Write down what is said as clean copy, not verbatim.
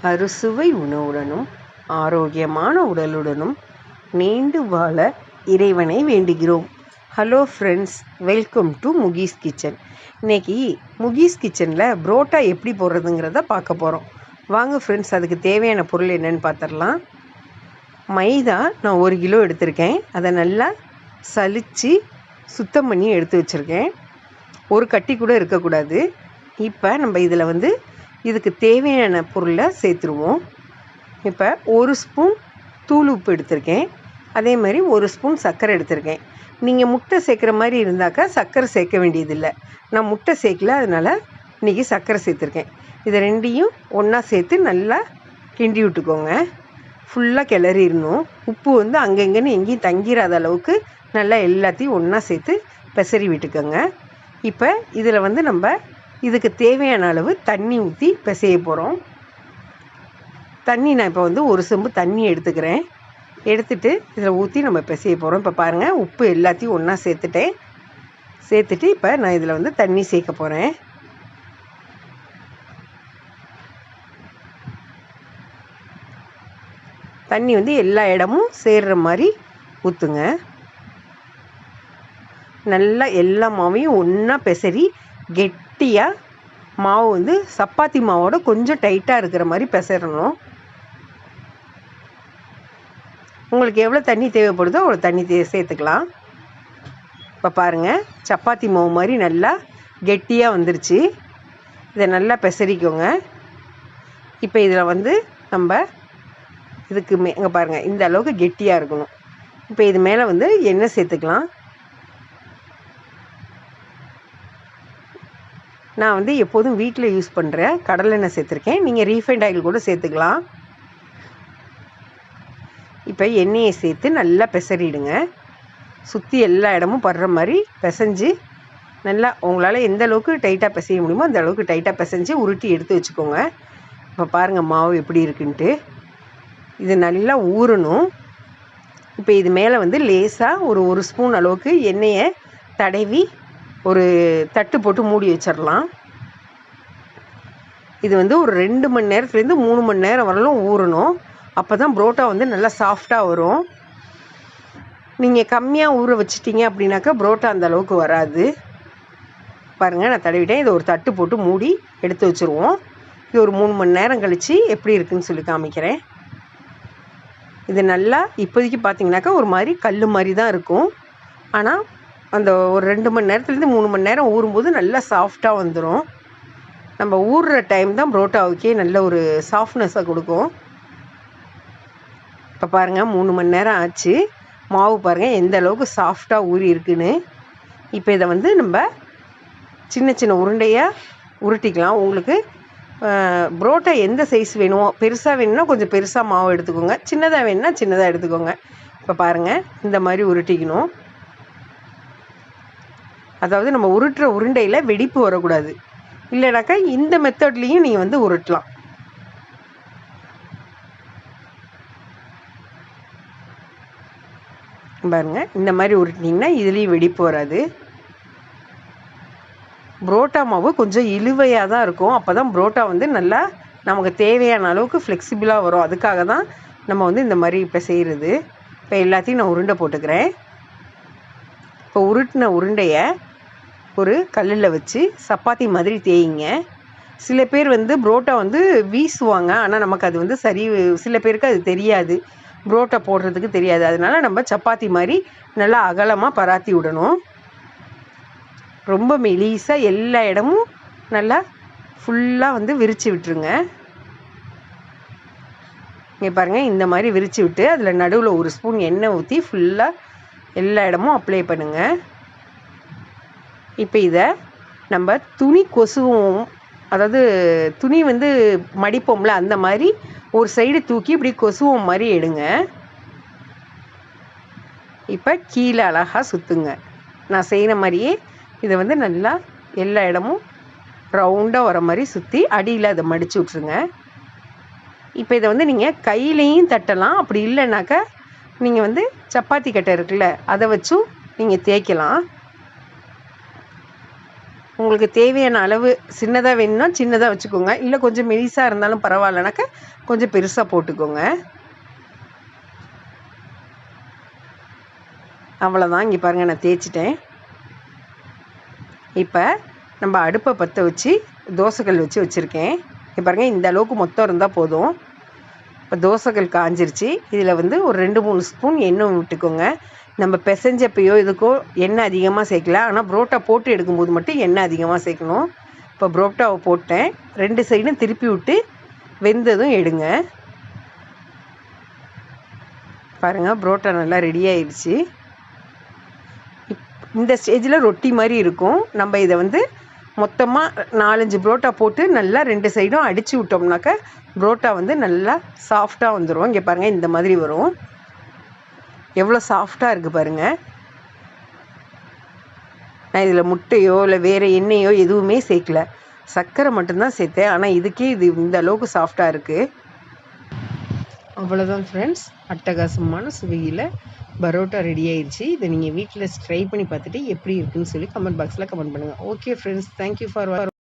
அறுசுவை உணவுடனும் ஆரோக்கியமான உடலுடனும் நீண்டு வாழ இறைவனை வேண்டுகிறோம். Hello friends, welcome to Mukees kitchen. இன்றைக்கி முகீஸ் கிச்சனில் புரோட்டா எப்படி போடுறதுங்கிறத பார்க்க போகிறோம். வாங்க ஃப்ரெண்ட்ஸ், அதுக்கு தேவையான பொருள் என்னென்னு பார்த்துடலாம். மைதா நான் 1 கிலோ எடுத்திருக்கேன். அதை நல்லா சலித்து சுத்தம் பண்ணி எடுத்து வச்சுருக்கேன். ஒரு கட்டி கூட இருக்கக்கூடாது. இப்போ நம்ம இதில் இதுக்கு தேவையான பொருளை சேர்த்துருவோம். இப்போ 1 ஸ்பூன் தூள் உப்பு எடுத்திருக்கேன். அதே மாதிரி 1 ஸ்பூன் சர்க்கரை எடுத்திருக்கேன். நீங்கள் முட்டை சேர்க்குற மாதிரி இருந்தாக்கா சர்க்கரை சேர்க்க வேண்டியதில்லை. நான் முட்டை சேர்க்கல, அதனால் இன்றைக்கி சர்க்கரை சேர்த்துருக்கேன். இதை ரெண்டையும் ஒன்றா சேர்த்து நல்லா கிண்டி விட்டுக்கோங்க. ஃபுல்லாக கிளறிடணும். உப்பு அங்கங்கன்னு எங்கேயும் தங்கிடாத அளவுக்கு நல்லா எல்லாத்தையும் ஒன்றா சேர்த்து பெசரி விட்டுக்கோங்க. இப்போ இதில் நம்ம இதுக்கு தேவையான அளவு தண்ணி ஊற்றி பிசைய போகிறோம். தண்ணி நான் இப்போ 1 செம்பு தண்ணி எடுத்துக்கிறேன். எடுத்துகிட்டு இதில் ஊற்றி நம்ம பிசைய போகிறோம். இப்போ பாருங்கள், உப்பு எல்லாத்தையும் ஒன்றா சேர்த்துட்டு இப்போ நான் இதில் தண்ணி சேர்க்க போகிறேன். தண்ணி எல்லா இடமும் சேர்கிற மாதிரி ஊற்றுங்க. நல்லா எல்லா மாவையும் ஒன்றா பெசரி கெட்டியாக மாவு சப்பாத்தி மாவோட கொஞ்சம் டைட்டாக இருக்கிற மாதிரி பெசரணும். உங்களுக்கு எவ்வளோ தண்ணி தேவைப்படுதோ அவ்வளோ தண்ணி சேர்த்துக்கலாம். இப்போ பாருங்கள், சப்பாத்தி மாவு மாதிரி நல்லா கெட்டியாக வந்துருச்சு. இதை நல்லா பெசரிக்கோங்க. இப்போ இதில் நம்ம இதுக்கு இங்கே பாருங்கள், இந்த அளவுக்கு கெட்டியாக இருக்கணும். இப்போ இது மேலே எண்ணெய் சேர்த்துக்கலாம். நான் எப்போதும் வீட்டில் யூஸ் பண்ணுற கடலெண்ணெய் சேர்த்துருக்கேன். நீங்கள் ரீஃபைண்ட் ஆயில் கூட சேர்த்துக்கலாம். இப்போ எண்ணெயை சேர்த்து நல்லா பெசரிடுங்க. சுற்றி எல்லா இடமும் படுற மாதிரி பிசைஞ்சு நல்லா உங்களால் எந்த அளவுக்கு டைட்டாக பிசைய முடியுமோ அந்த அளவுக்கு டைட்டாக பிசைஞ்சு உருட்டி எடுத்து வச்சுக்கோங்க. இப்போ பாருங்கள் மாவு எப்படி இருக்குன்ட்டு. இது நல்லா ஊறணும். இப்போ இது மேலே லேசாக ஒரு ஸ்பூன் அளவுக்கு எண்ணெயை தடவி ஒரு தட்டு போட்டு மூடி வச்சிடலாம். இது ஒரு 2 மணி நேரத்துலேருந்து 3 மணி நேரம் வரலும் ஊறணும். அப்போ தான் புரோட்டா நல்லா சாஃப்டாக வரும். நீங்கள் கம்மியாக ஊற வச்சிட்டிங்க அப்படின்னாக்கா புரோட்டா அந்த அளவுக்கு வராது. பாருங்கள், நான் தடவிட்டேன். இதை ஒரு தட்டு போட்டு மூடி எடுத்து வச்சுருவோம். இது ஒரு 3 மணி நேரம் கழித்து எப்படி இருக்குதுன்னு சொல்லி காமிக்கிறேன். இது நல்லா இப்போதைக்கு பார்த்திங்கனாக்கா ஒரு மாதிரி கல் மாதிரி தான் இருக்கும். ஆனால் அந்த ஒரு 2 மணி நேரத்துலேருந்து 3 மணி நேரம் ஊறும்போது நல்லா சாஃப்டாக வந்துடும். நம்ம ஊறுற டைம் தான் புரோட்டாவுக்கே நல்ல ஒரு சாஃப்ட்னஸாக கொடுக்கும். இப்போ பாருங்கள், 3 மணி நேரம் ஆச்சு. மாவு பாருங்கள் எந்த அளவுக்கு சாஃப்டாக ஊறி இருக்குன்னு. இப்போ இதை நம்ம சின்ன சின்ன உருண்டையாக உருட்டிக்கலாம். உங்களுக்கு புரோட்டா எந்த சைஸ் வேணுமோ, பெருசாக வேணும்னா கொஞ்சம் பெருசாக மாவு எடுத்துக்கோங்க, சின்னதாக வேணும்னா சின்னதாக எடுத்துக்கோங்க. இப்போ பாருங்கள், இந்த மாதிரி உருட்டிக்கணும். அதாவது நம்ம உருட்டுற உருண்டையில் வெடிப்பு வரக்கூடாது. இல்லைனாக்கா இந்த மெத்தட்லேயும் நீங்கள் உருட்டலாம். பாருங்க, இந்த மாதிரி உருட்டினீங்கன்னா இதுலேயும் வெடிப்பு வராது. புரோட்டா மாவு கொஞ்சம் இழுவையாக தான் இருக்கும். அப்போ தான் புரோட்டா நல்லா நமக்கு தேவையான அளவுக்கு ஃப்ளெக்சிபிளாக வரும். அதுக்காக தான் நம்ம இந்த மாதிரி இப்போ செய்கிறது. இப்போ எல்லாத்தையும் நான் உருண்டை போட்டுக்கிறேன். இப்போ உருட்டின உருண்டையை ஒரு கல்லில் வச்சு சப்பாத்தி மாதிரி தேய்ங்க. சில பேர் புரோட்டா வீசுவாங்க. ஆனால் நமக்கு அது சில பேருக்கு அது தெரியாது, புரோட்டா போடுறதுக்கு தெரியாது. அதனால் நம்ம சப்பாத்தி மாதிரி நல்லா அகலமாக பராத்தி விடணும். ரொம்ப மெலிசாக எல்லா இடமும் நல்லா ஃபுல்லாக விரித்து விட்டுருங்க. இங்கே பாருங்கள், இந்த மாதிரி விரித்து விட்டு அதில் நடுவில் 1 ஸ்பூன் எண்ணெய் ஊற்றி ஃபுல்லாக எல்லா இடமும் அப்ளை பண்ணுங்கள். இப்போ இதை நம்ம துணி கொசுவோம், அதாவது துணி மடிப்போம்ல, அந்த மாதிரி ஒரு சைடு தூக்கி இப்படி கொசுவோம் மாதிரி எடுங்க. இப்போ கீழே அழகாக சுற்றுங்க. நான் செய்கிற மாதிரியே இதை நல்லா எல்லா இடமும் ரவுண்டாக வர மாதிரி சுற்றி அடியில் அதை மடித்து விட்ருங்க. இப்போ இதை நீங்கள் கையிலையும் தட்டலாம். அப்படி இல்லைனாக்கா நீங்கள் சப்பாத்தி கட்டை இருக்குல்ல, அதை வச்சும் நீங்கள் தேய்க்கலாம். உங்களுக்கு தேவையான அளவு சின்னதாக வேணும்னா சின்னதாக வச்சுக்கோங்க, இல்லை கொஞ்சம் மெலிசாக இருந்தாலும் பரவாயில்லனாக்கா கொஞ்சம் பெருசாக போட்டுக்கோங்க. அவ்வளோதான். இங்கே பாருங்கள், நான் தேய்ச்சிட்டேன். இப்போ நம்ம அடுப்பை பற்ற வச்சு தோசைக்கல் வச்சுருக்கேன். இங்கே பாருங்கள், இந்த அளவுக்கு மொத்தம் இருந்தால் போதும். இப்போ தோசைக்கல் காஞ்சிருச்சு. இதில் வந்து ஒரு 2-3 ஸ்பூன் எண்ணெய் விட்டுக்கோங்க. நம்ம பிசைஞ்சப்பையோ இதுக்கோ எண்ணெய் அதிகமாக சேர்க்கல, ஆனால் புரோட்டா போட்டு எடுக்கும்போது மட்டும் எண்ணெய் அதிகமாக சேர்க்கணும். இப்போ புரோட்டாவை போட்டேன். 2 சைடும் திருப்பி விட்டு வெந்ததும் எடுங்க. பாருங்கள், புரோட்டா நல்லா ரெடி ஆயிடுச்சு. இந்த ஸ்டேஜில் ரொட்டி மாதிரி இருக்கும். நம்ம இதை வந்து மொத்தமாக 4-5 புரோட்டா போட்டு நல்லா 2 சைடும் அடித்து விட்டோம்னாக்கா புரோட்டா வந்து நல்லா சாஃப்டாக வந்துடும். இங்கே பாருங்கள், இந்த மாதிரி வரும். எவ்வளோ சாஃப்டாக இருக்குது பாருங்கள். நான் இதில் முட்டையோ இல்லை வேறு எண்ணெயோ எதுவுமே சேர்க்கல, சர்க்கரை மட்டும்தான் சேர்த்தேன். ஆனால் இதுக்கே இது இந்த அளவுக்கு சாஃப்டாக இருக்குது. அவ்வளோதான் ஃப்ரெண்ட்ஸ், அட்டகாசமான சுவையில் பரோட்டா ரெடி ஆயிடுச்சு. இதை நீங்கள் வீட்டில் ட்ரை பண்ணி பார்த்துட்டு எப்படி இருக்குன்னு சொல்லி கமெண்ட் பாக்ஸில் கமெண்ட் பண்ணுங்கள். Okay friends, thank you for